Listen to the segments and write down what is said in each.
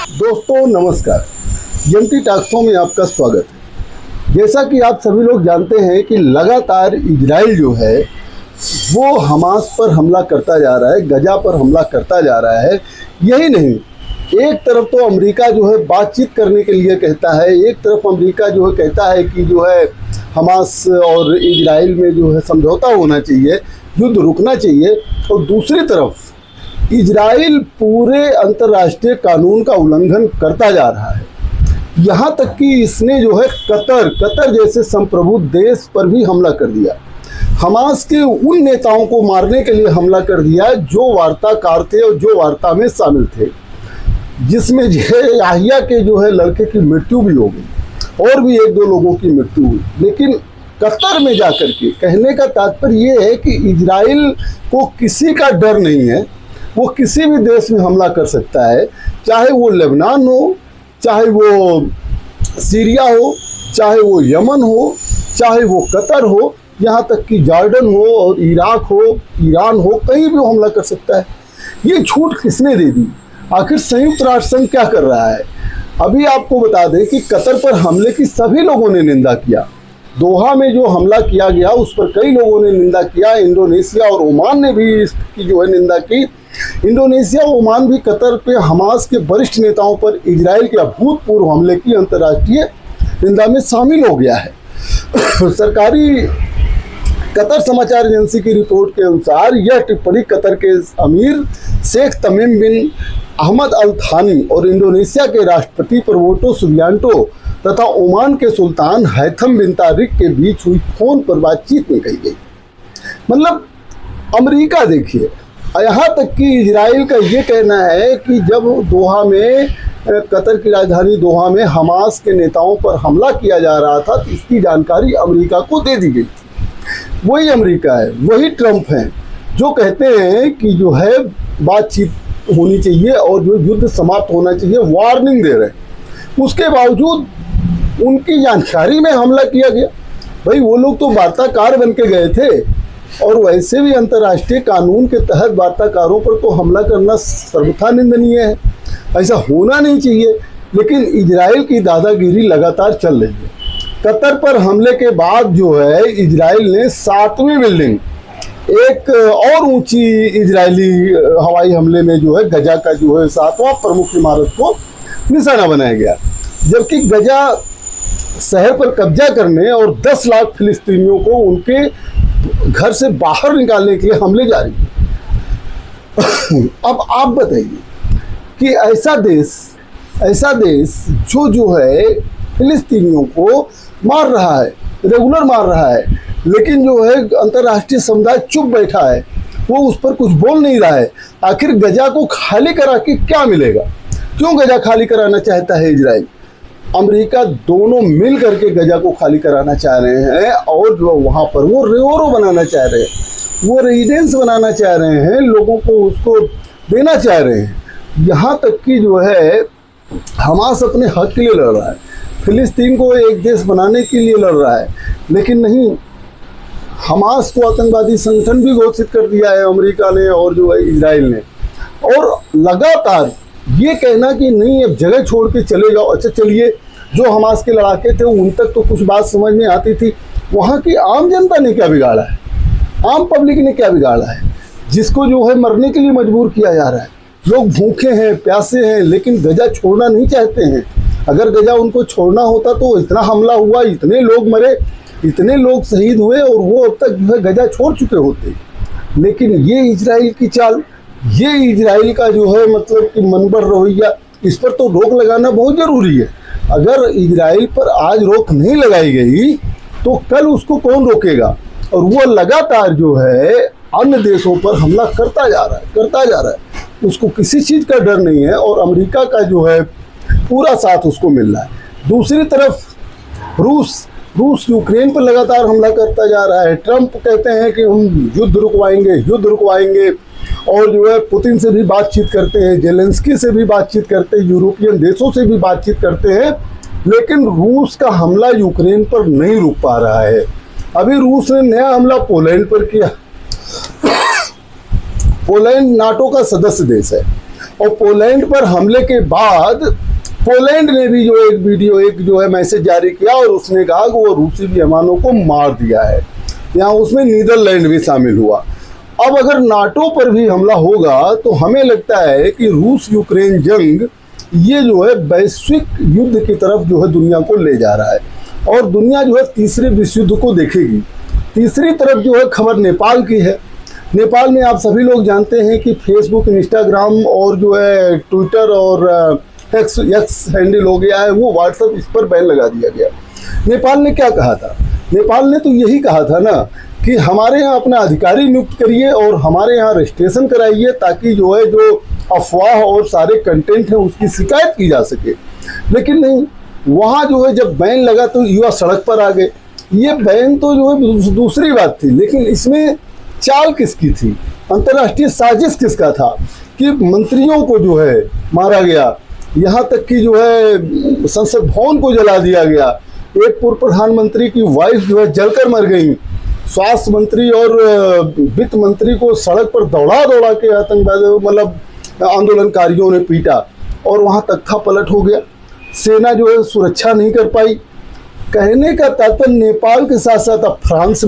दोस्तों नमस्कार, MT talks में आपका स्वागत है। जैसा कि आप सभी लोग जानते हैं कि लगातार इजराइल जो है वो हमास पर हमला करता जा रहा है, गजा पर हमला करता जा रहा है। यही नहीं, एक तरफ तो अमेरिका जो है बातचीत करने के लिए कहता है, एक तरफ अमेरिका जो है कहता है कि जो है हमास और इजराइल में जो है समझौता होना चाहिए, युद्ध रुकना चाहिए, और दूसरी तरफ इजराइल पूरे अंतर्राष्ट्रीय कानून का उल्लंघन करता जा रहा है। यहाँ तक कि इसने जो है कतर जैसे संप्रभु देश पर भी हमला कर दिया। हमास के उन नेताओं को मारने के लिए हमला कर दिया जो वार्ताकार थे और जो वार्ता में शामिल थे, जिसमें याहिया के जो है लड़के की मृत्यु भी हो गई और भी एक दो लोगों की मृत्यु हुई। लेकिन कतर में जाकर के कहने का तात्पर्य ये है कि इजराइल को किसी का डर नहीं है, वो किसी भी देश में हमला कर सकता है, चाहे वो लेबनान हो, चाहे वो सीरिया हो, चाहे वो यमन हो, चाहे वो कतर हो, यहाँ तक कि जॉर्डन हो और इराक हो, ईरान हो, कहीं भी हमला कर सकता है। ये छूट किसने दे दी? आखिर संयुक्त राष्ट्र संघ क्या कर रहा है? अभी आपको बता दें कि कतर पर हमले की सभी लोगों ने निंदा किया। दोहा में जो हमला किया गया उस पर कई लोगों ने निंदा किया। इंडोनेशिया और ओमान ने भी इसकी जो है निंदा की। इंडोनेशिया और ओमान भी कतर पे हमास के वरिष्ठ नेताओं पर इजराइल के अभूतपूर्व हमले की अंतर्राष्ट्रीय निंदा में शामिल हो गया है। सरकारी कतर समाचार एजेंसी की रिपोर्ट के अनुसार यह टिप्पणी कतर के अमीर शेख तमीम बिन अहमद अल थानी और इंडोनेशिया के राष्ट्रपति प्रबोवो सुबियांटो तथा ओमान के सुल्तान हैथम बिन तारिक के बीच हुई फोन पर बातचीत में कही गई। मतलब अमेरिका देखिए, यहाँ तक कि इजराइल का ये कहना है कि जब दोहा में, कतर की राजधानी दोहा में हमास के नेताओं पर हमला किया जा रहा था तो इसकी जानकारी अमेरिका को दे दी गई थी। वही अमेरिका है, वही ट्रंप हैं जो कहते हैं कि जो है बातचीत होनी चाहिए और जो युद्ध समाप्त होना चाहिए, वार्निंग दे रहे हैं। उसके बावजूद उनकी जानकारी में हमला किया गया। भाई वो लोग तो वार्ताकार बन के गए थे, और वैसे भी अंतर्राष्ट्रीय कानून के तहत वार्ताकारों पर तो हमला करना सर्वथा निंदनीय है, ऐसा होना नहीं चाहिए। लेकिन इजराइल की दादागिरी लगातार चल रही है। कतर पर हमले के बाद जो है इजराइल ने 7वीं बिल्डिंग, एक और ऊंची इजरायली हवाई हमले में जो है गजा का जो है 7वां प्रमुख इमारत को निशाना बनाया गया, जबकि गजा शहर पर कब्जा करने और 10 लाख फिलिस्तीनियों को उनके घर से बाहर निकालने के लिए हमले जारी हैं। अब आप बताइए कि ऐसा देश जो है फिलिस्तीनियों को मार रहा है, रेगुलर मार रहा है, लेकिन जो है अंतर्राष्ट्रीय समुदाय चुप बैठा है, वो उस पर कुछ बोल नहीं रहा है। आखिर गजा को खाली करा के क्या मिलेगा? क्यों गजा खाली कराना चाहता है इजराइल? अमेरिका दोनों मिल करके गजा को खाली कराना चाह रहे हैं, और जो वहाँ पर वो रेओरो बनाना चाह रहे हैं, वो रेजिडेंस बनाना चाह रहे हैं, लोगों को उसको देना चाह रहे हैं। यहाँ तक कि जो है हमास अपने हक के लिए लड़ रहा है, फिलिस्तीन को एक देश बनाने के लिए लड़ रहा है, लेकिन नहीं, हमास को आतंकवादी संगठन भी घोषित कर दिया है अमेरिका ने और जो है इजराइल ने। और लगातार ये कहना कि नहीं अब जगह छोड़ के चले जाओ। अच्छा चलिए, जो हमास के लड़ाके थे उन तक तो कुछ बात समझ में आती थी, वहाँ की आम जनता ने क्या बिगाड़ा है? आम पब्लिक ने क्या बिगाड़ा है जिसको जो है मरने के लिए मजबूर किया जा रहा है? लोग भूखे हैं, प्यासे हैं, लेकिन गजा छोड़ना नहीं चाहते हैं। अगर गजा उनको छोड़ना होता तो इतना हमला हुआ, इतने लोग मरे, इतने लोग शहीद हुए और वो अब तक जो है गजा छोड़ चुके होते। लेकिन ये इजराइल की चाल, ये इजराइल का जो है मतलब कि मनबर रवैया, इस पर तो रोक लगाना बहुत ज़रूरी है। अगर इजराइल पर आज रोक नहीं लगाई गई तो कल उसको कौन रोकेगा? और वो लगातार जो है अन्य देशों पर हमला करता जा रहा है। उसको किसी चीज़ का डर नहीं है और अमेरिका का जो है पूरा साथ उसको मिल रहा है। दूसरी तरफ रूस यूक्रेन पर लगातार हमला करता जा रहा है। ट्रंप कहते हैं कि हम युद्ध रुकवाएंगे और जो है पुतिन से भी बातचीत करते हैं, जेलेंस्की से भी बातचीत करते हैं, यूरोपियन देशों से भी बातचीत करते हैं, लेकिन रूस का हमला यूक्रेन पर नहीं रुक पा रहा है। अभी रूस ने नया हमला पोलैंड पर किया। पोलैंड नाटो का सदस्य देश है और पोलैंड पर हमले के बाद पोलैंड ने भी जो एक वीडियो जो है मैसेज जारी किया और उसने कहा कि वो रूसी विमानों को मार दिया है। यहाँ उसमें नीदरलैंड भी शामिल हुआ। अब अगर नाटो पर भी हमला होगा तो हमें लगता है कि रूस यूक्रेन जंग ये जो है वैश्विक युद्ध की तरफ जो है दुनिया को ले जा रहा है और दुनिया जो है तीसरे विश्व युद्ध को देखेगी। तीसरी तरफ जो है खबर नेपाल की है। नेपाल में आप सभी लोग जानते हैं कि फेसबुक, इंस्टाग्राम और जो है ट्विटर और एक्स हैंडल हो गया है, वो व्हाट्सएप, इस पर बैन लगा दिया गया। नेपाल ने क्या कहा था? नेपाल ने तो यही कहा था ना कि हमारे यहाँ अपना अधिकारी नियुक्त करिए और हमारे यहाँ रजिस्ट्रेशन कराइए ताकि जो है जो अफवाह और सारे कंटेंट हैं उसकी शिकायत की जा सके। लेकिन नहीं, वहाँ जो है जब बैन लगा तो युवा सड़क पर आ गए। ये बैन तो जो है दूसरी बात थी, लेकिन इसमें चाल किसकी थी? अंतर्राष्ट्रीय साजिश किसका था कि मंत्रियों को जो है मारा गया, यहाँ तक कि जो है संसद भवन को जला दिया गया। एक पूर्व प्रधानमंत्री की वाइफ जो है जलकर मर गई। स्वास्थ्य मंत्री और वित्त मंत्री को सड़क पर दौड़ा दौड़ा के आतंकवादी मतलब आंदोलनकारियों ने पीटा और वहाँ तख्ता पलट हो गया। सेना जो है सुरक्षा नहीं कर पाई। कहने का तात्पर्य नेपाल के साथ साथ अब फ्रांस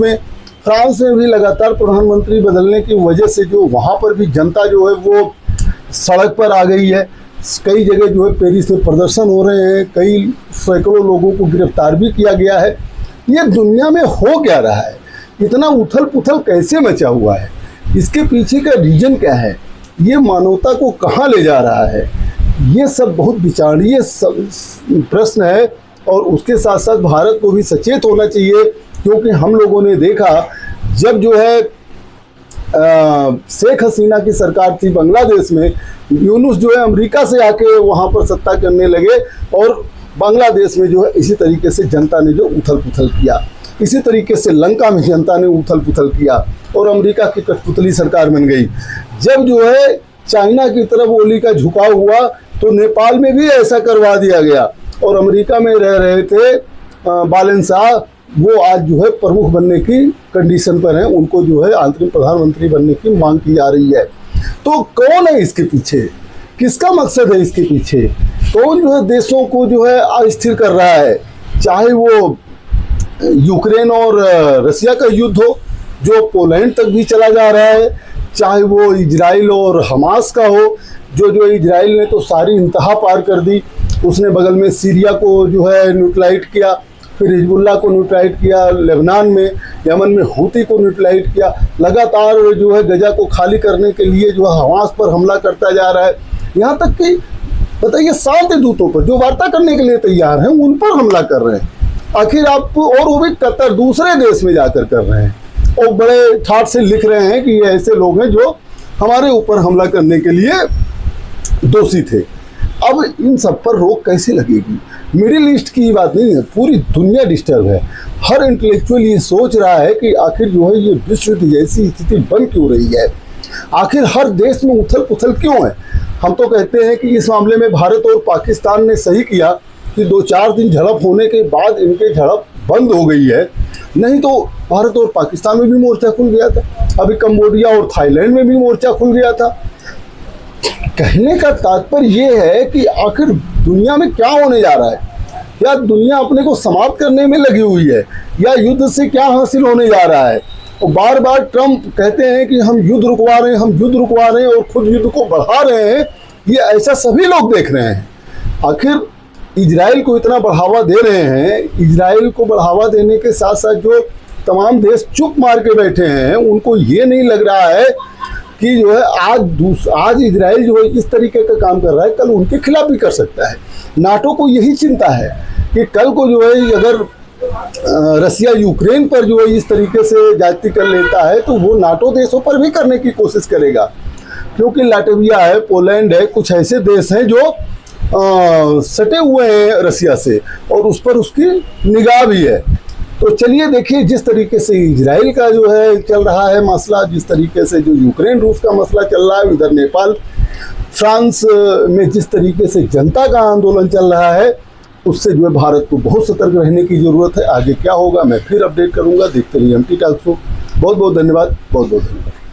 में भी लगातार प्रधानमंत्री बदलने की वजह से जो वहाँ पर भी जनता जो है वो सड़क पर आ गई है। कई जगह जो है पेरिस में प्रदर्शन हो रहे हैं, कई सैकड़ों लोगों को गिरफ्तार भी किया गया है। ये दुनिया में हो क्या रहा है? इतना उथल पुथल कैसे मचा हुआ है? इसके पीछे का रीजन क्या है? ये मानवता को कहाँ ले जा रहा है? ये सब बहुत विचारणीय प्रश्न है और उसके साथ साथ भारत को भी सचेत होना चाहिए, क्योंकि हम लोगों ने देखा जब जो है शेख हसीना की सरकार थी बांग्लादेश में, यूनुस जो है अमेरिका से आके वहाँ पर सत्ता करने लगे और बांग्लादेश में जो है इसी तरीके से जनता ने जो उथल पुथल किया। इसी तरीके से लंका में जनता ने उथल पुथल किया और अमेरिका की कठपुतली सरकार बन गई। जब जो है चाइना की तरफ ओली का झुकाव हुआ तो नेपाल में भी ऐसा करवा दिया गया और अमेरिका में रह रहे थे बालन शाह, वो आज जो है प्रमुख बनने की कंडीशन पर हैं। उनको जो है अंतरिम प्रधानमंत्री बनने की मांग की जा रही है। तो कौन है इसके पीछे? किसका मकसद है इसके पीछे? कौन जो है देशों को जो है अस्थिर कर रहा है? चाहे वो यूक्रेन और रसिया का युद्ध हो जो पोलैंड तक भी चला जा रहा है, चाहे वो इजराइल और हमास का हो जो इजराइल ने तो सारी इंतहा पार कर दी। उसने बगल में सीरिया को जो है न्यूट्रलाइज किया, फिर हिजबुल्लाह को न्यूट्रलाइज किया, लेबनान में, यमन में हूती को न्यूट्रलाइज किया। लगातार जो है गजा को खाली करने के लिए जो है हमास पर हमला करता जा रहा है। यहाँ तक कि बताइए शांति दूतों पर जो वार्ता करने के लिए तैयार हैं उन पर हमला कर रहे हैं। आखिर आप, और वो भी कतर दूसरे देश में जाकर कर रहे हैं और बड़े ठाट से लिख रहे हैं कि ये ऐसे लोग हैं जो हमारे ऊपर हमला करने के लिए दोषी थे। अब इन सब पर रोक कैसे लगेगी? मिडिल ईस्ट की बात नहीं है, पूरी दुनिया डिस्टर्ब है। हर इंटेलेक्चुअल ये सोच रहा है कि आखिर जो है ये विश्व युद्ध जैसी स्थिति बन क्यों रही है? आखिर हर देश में उथल पुथल क्यों है? हम तो कहते हैं कि इस मामले में भारत और पाकिस्तान ने सही किया कि 2-4 दिन झड़प होने के बाद इनके झड़प बंद हो गई है। नहीं तो भारत और पाकिस्तान में भी मोर्चा खुल गया था, अभी कंबोडिया और थाईलैंड में भी मोर्चा खुल गया था। कहने का तात्पर्य ये है कि आखिर दुनिया में क्या होने जा रहा है? या दुनिया अपने को समाप्त करने में लगी हुई है, या युद्ध से क्या हासिल होने जा रहा है? और बार बार ट्रंप कहते हैं कि हम युद्ध रुकवा रहे हैं, हम युद्ध रुकवा रहे हैं, और खुद युद्ध को बढ़ा रहे हैं। ये ऐसा सभी लोग देख रहे हैं। आखिर इजराइल को इतना बढ़ावा दे रहे हैं, इजराइल को बढ़ावा देने के साथ साथ जो तमाम देश चुप मार के बैठे हैं, उनको ये नहीं लग रहा है कि जो है आज इजराइल जो है इस तरीके का काम कर रहा है, कल उनके खिलाफ भी कर सकता है। नाटो को यही चिंता है कि कल को जो है अगर रसिया यूक्रेन पर जो है इस तरीके से ज्यादती कर लेता है तो वो नाटो देशों पर भी करने की कोशिश करेगा, क्योंकि लाटविया है, पोलैंड है, कुछ ऐसे देश हैं जो सटे हुए हैं रसिया से और उस पर उसकी निगाह भी है। तो चलिए देखिए, जिस तरीके से इजराइल का जो है चल रहा है मसला, जिस तरीके से जो यूक्रेन रूस का मसला चल रहा है, उधर नेपाल फ्रांस में जिस तरीके से जनता का आंदोलन चल रहा है, उससे जो है भारत को बहुत सतर्क रहने की ज़रूरत है। आगे क्या होगा मैं फिर अपडेट करूंगा। देखते रहिए एमटी टॉक शो। बहुत बहुत धन्यवाद, बहुत बहुत धन्यवाद।